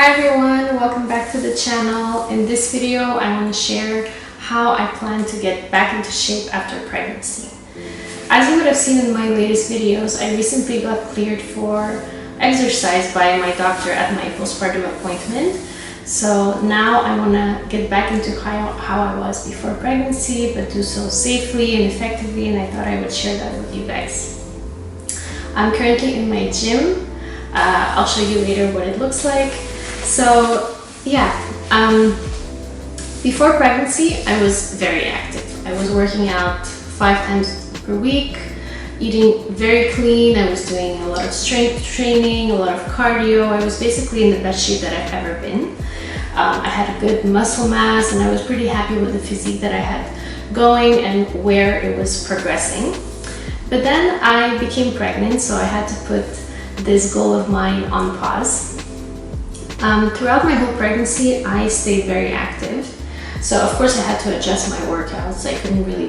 Hi everyone, welcome back to the channel. In this video, I want to share how I plan to get back into shape after pregnancy. As you would have seen in my latest videos, I recently got cleared for exercise by my doctor at my postpartum appointment. So now I want to get back into how I was before pregnancy, but do so safely and effectively, and I thought I would share that with you guys. I'm currently in my gym. I'll show you later what it looks like. So yeah, before pregnancy I was very active. I was working out 5 times per week, eating very clean. I was doing a lot of strength training, a lot of cardio. I was basically in the best shape that I've ever been. I had a good muscle mass and I was pretty happy with the physique that I had going and where it was progressing. But then I became pregnant, so I had to put this goal of mine on pause. Throughout my whole pregnancy, I stayed very active. So of course I had to adjust my workouts. I couldn't really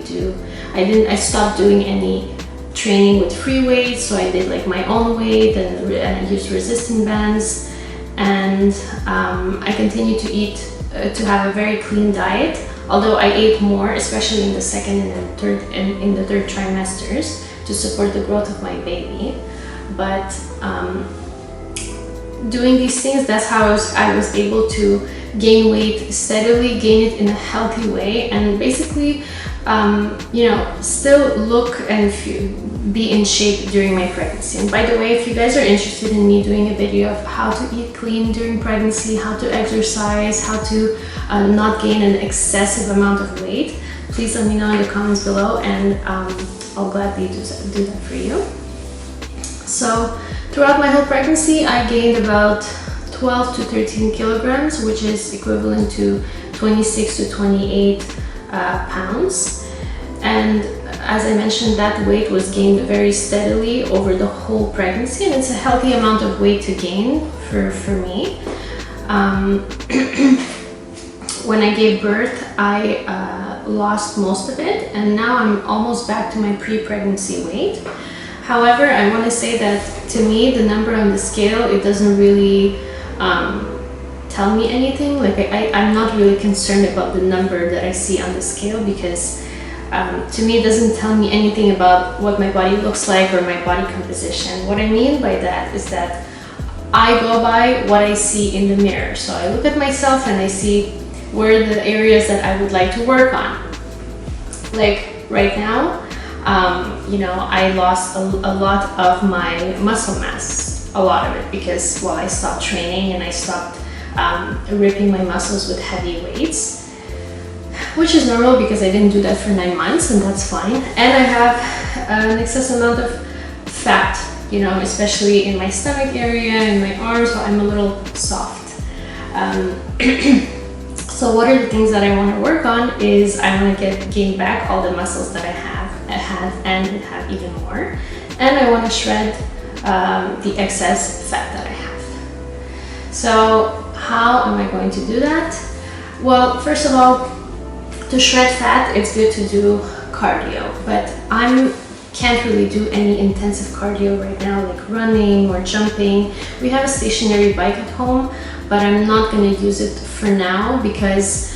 I stopped doing any training with free weights, so I did like my own weight and I used resistance bands. And I continued to eat, to have a very clean diet, although I ate more, especially in the second and in the third trimesters to support the growth of my baby. But doing these things, that's how I was able to gain weight steadily, gain it in a healthy way, and basically still look and be in shape during my pregnancy. And by the way, if you guys are interested in me doing a video of how to eat clean during pregnancy, how to exercise, how to not gain an excessive amount of weight, please let me know in the comments below, and I'll gladly do that for you. So throughout my whole pregnancy, I gained about 12 to 13 kilograms, which is equivalent to 26 to 28 pounds. And as I mentioned, that weight was gained very steadily over the whole pregnancy, and it's a healthy amount of weight to gain for me. When I gave birth, I lost most of it, and now I'm almost back to my pre-pregnancy weight. However, I want to say that to me, the number on the scale, it doesn't really tell me anything. Like I'm not really concerned about the number that I see on the scale, because to me, it doesn't tell me anything about what my body looks like or my body composition. What I mean by that is that I go by what I see in the mirror. So I look at myself and I see where the areas that I would like to work on. Like right now, I lost a lot of my muscle mass, a lot of it, because I stopped training and I stopped ripping my muscles with heavy weights, which is normal because I didn't do that for 9 months, and that's fine. And I have an excess amount of fat, especially in my stomach area and my arms, so I'm a little soft. So what are the things that I want to work on is I want to gain back all the muscles that I had and have even more, and I want to shred the excess fat that I have. So how am I going to do that? Well, first of all, to shred fat, it's good to do cardio, but I can't really do any intensive cardio right now, like running or jumping. We have a stationary bike at home, but I'm not going to use it for now because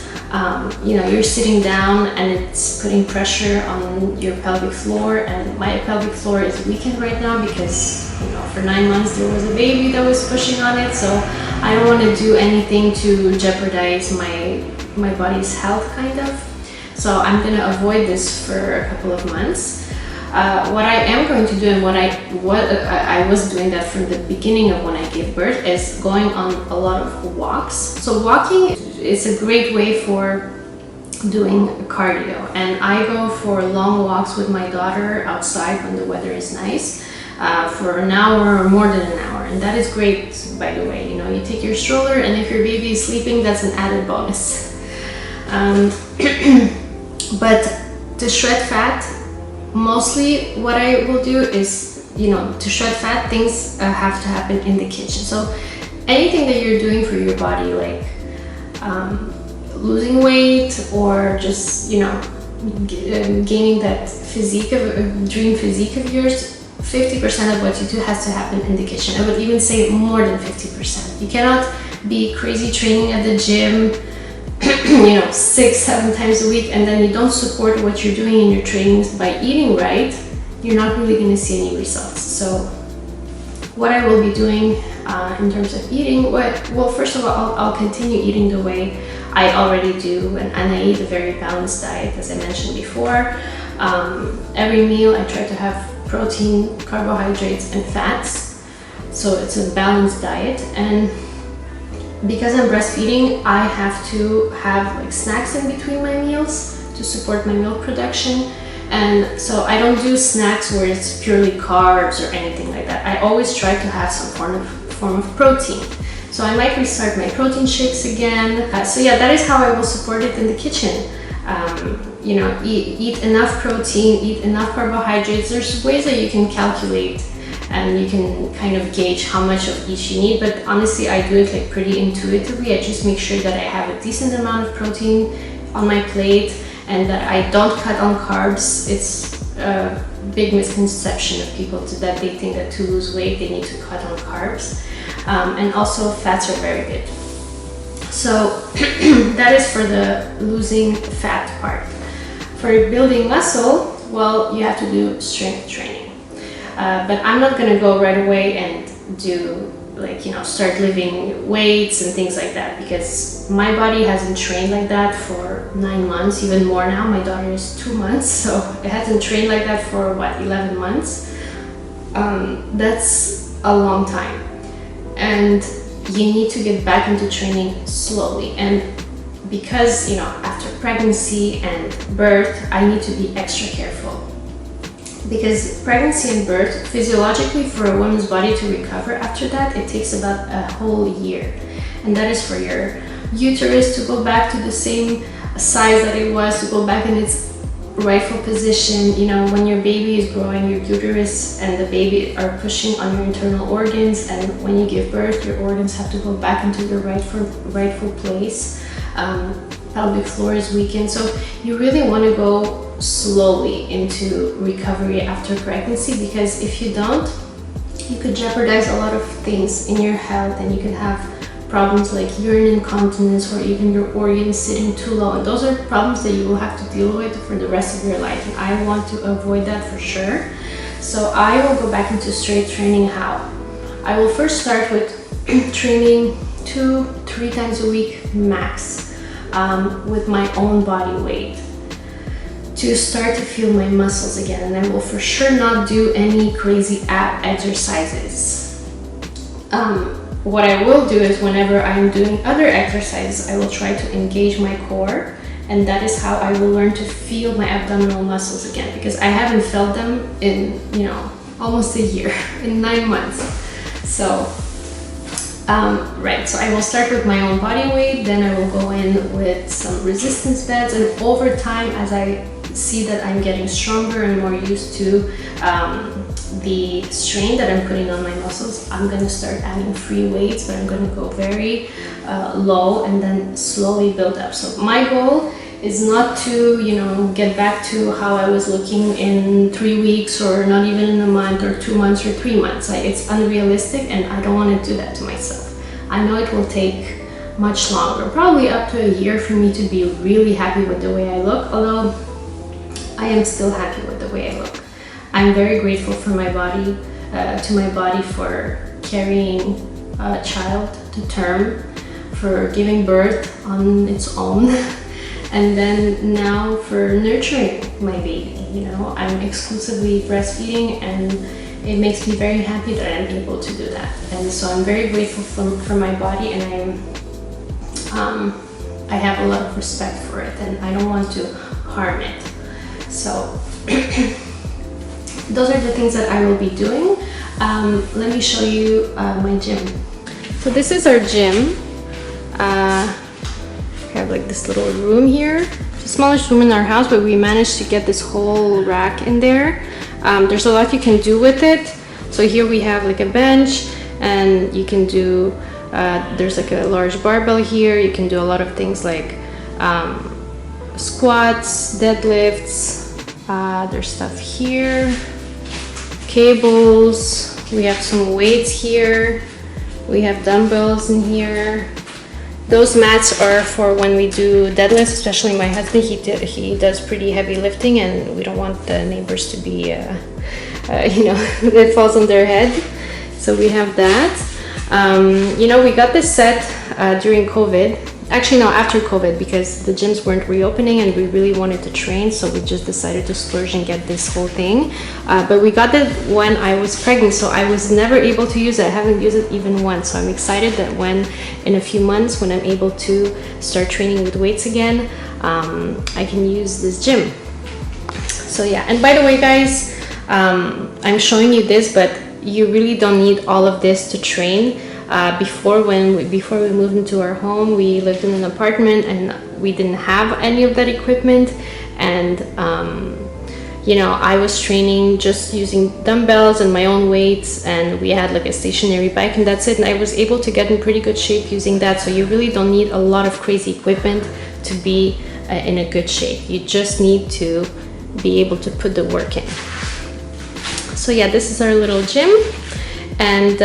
you're sitting down and it's putting pressure on your pelvic floor, and my pelvic floor is weakened right now because for 9 months there was a baby that was pushing on it, so I don't want to do anything to jeopardize my body's health, kind of. So I'm going to avoid this for a couple of months. What I am going to do, and what I was doing that from the beginning of when I gave birth, is going on a lot of walks. So walking is a great way for doing cardio, and I go for long walks with my daughter outside when the weather is nice for an hour or more than an hour, and that is great, by the way. You take your stroller, and if your baby is sleeping, that's an added bonus. But to shred fat, mostly what I will do is, to shred fat, things have to happen in the kitchen. So anything that you're doing for your body, like losing weight or just, gaining that dream physique of yours, 50% of what you do has to happen in the kitchen. I would even say more than 50%. You cannot be crazy training at the gym, you know, 6-7 times a week, and then you don't support what you're doing in your trainings by eating right, you're not really going to see any results. So what I will be doing in terms of eating, well, first of all, I'll continue eating the way I already do, and I eat a very balanced diet, as I mentioned before. Every meal I try to have protein, carbohydrates, and fats, so it's a balanced diet. And because I'm breastfeeding, I have to have like snacks in between my meals to support my milk production. And so I don't do snacks where it's purely carbs or anything like that. I always try to have some form of protein. So I might restart my protein shakes again. So yeah, that is how I will support it in the kitchen. You know, eat enough protein, eat enough carbohydrates. There's ways that you can calculate and you can kind of gauge how much of each you need, but honestly I do it like pretty intuitively. I just make sure that I have a decent amount of protein on my plate and that I don't cut on carbs. It's a big misconception of people that they think that to lose weight they need to cut on carbs, and also fats are very good. So that is for the losing fat part. For building muscle, well, you have to do strength training. But I'm not gonna go right away and do like, you know, start lifting weights and things like that, because my body hasn't trained like that for 9 months, even more now. My daughter is 2 months, so it hasn't trained like that for what, 11 months. That's a long time. And you need to get back into training slowly. And because, you know, after pregnancy and birth, I need to be extra careful. Because pregnancy and birth, physiologically for a woman's body to recover after that, it takes about a whole year. And that is for your uterus to go back to the same size that it was, to go back in its rightful position. You know, when your baby is growing, your uterus and the baby are pushing on your internal organs, and when you give birth, your organs have to go back into their rightful place. Pelvic floor is weakened, so you really want to go slowly into recovery after pregnancy, because if you don't, you could jeopardize a lot of things in your health, and you could have problems like urine incontinence or even your organs sitting too low, and those are problems that you will have to deal with for the rest of your life, and I want to avoid that for sure. So I will go back into straight training. How? I will first start with training 2-3 times a week max, with my own body weight, to start to feel my muscles again. And I will for sure not do any crazy ab exercises. What I will do is whenever I'm doing other exercises, I will try to engage my core, and that is how I will learn to feel my abdominal muscles again, because I haven't felt them in, you know, almost a year, in 9 months. So right, so I will start with my own body weight, then I will go in with some resistance bands, and over time, as I see that I'm getting stronger and more used to the strain that I'm putting on my muscles, I'm going to start adding free weights, but I'm going to go very low and then slowly build up. So my goal is not to, you know, get back to how I was looking in 3 weeks, or not even in a month or 2 months or 3 months. It's unrealistic, and I don't want to do that to myself. I know it will take much longer, probably up to a year, for me to be really happy with the way I look, although I am still happy with the way I look. I'm very grateful for my body, to my body, for carrying a child to term, for giving birth on its own, and then now for nurturing my baby. You know, I'm exclusively breastfeeding, and it makes me very happy that I'm able to do that. And so I'm very grateful for my body, and I have a lot of respect for it, and I don't want to harm it. So those are the things that I will be doing. Let me show you my gym. So this is our gym. We have like this little room here. It's the smallest room in our house, but we managed to get this whole rack in there. There's a lot you can do with it. So here we have like a bench, and you can do, there's like a large barbell here. You can do a lot of things like squats, deadlifts. There's stuff here, cables. We have some weights here. We have dumbbells in here. Those mats are for when we do deadlifts, especially my husband. He does pretty heavy lifting, and we don't want the neighbors to be, you know, it falls on their head. So we have that. You know, we got this set during COVID. Actually, no, after COVID, because the gyms weren't reopening and we really wanted to train, so we just decided to splurge and get this whole thing. But we got it when I was pregnant, so I was never able to use it. I haven't used it even once, so I'm excited that when, in a few months, when I'm able to start training with weights again, I can use this gym. So yeah, and by the way, guys, I'm showing you this, but you really don't need all of this to train. Before we moved into our home, we lived in an apartment and we didn't have any of that equipment, and you know, I was training just using dumbbells and my own weights, and we had like a stationary bike, and that's it, and I was able to get in pretty good shape using that. So you really don't need a lot of crazy equipment to be in a good shape. You just need to be able to put the work in. So yeah, this is our little gym. And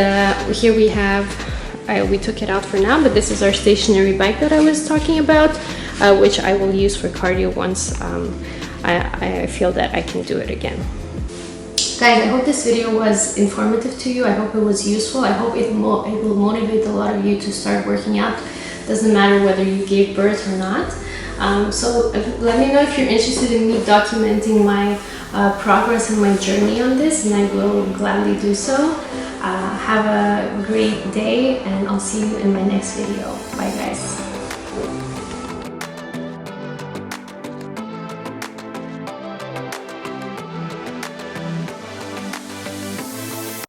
here we have, we took it out for now, but this is our stationary bike that I was talking about, which I will use for cardio once I feel that I can do it again. Guys, I hope this video was informative to you. I hope it was useful. I hope it will motivate a lot of you to start working out. Doesn't matter whether you gave birth or not. So let me know if you're interested in me documenting my progress and my journey on this, and I will gladly do so. Have a great day, and I'll see you in my next video. Bye guys.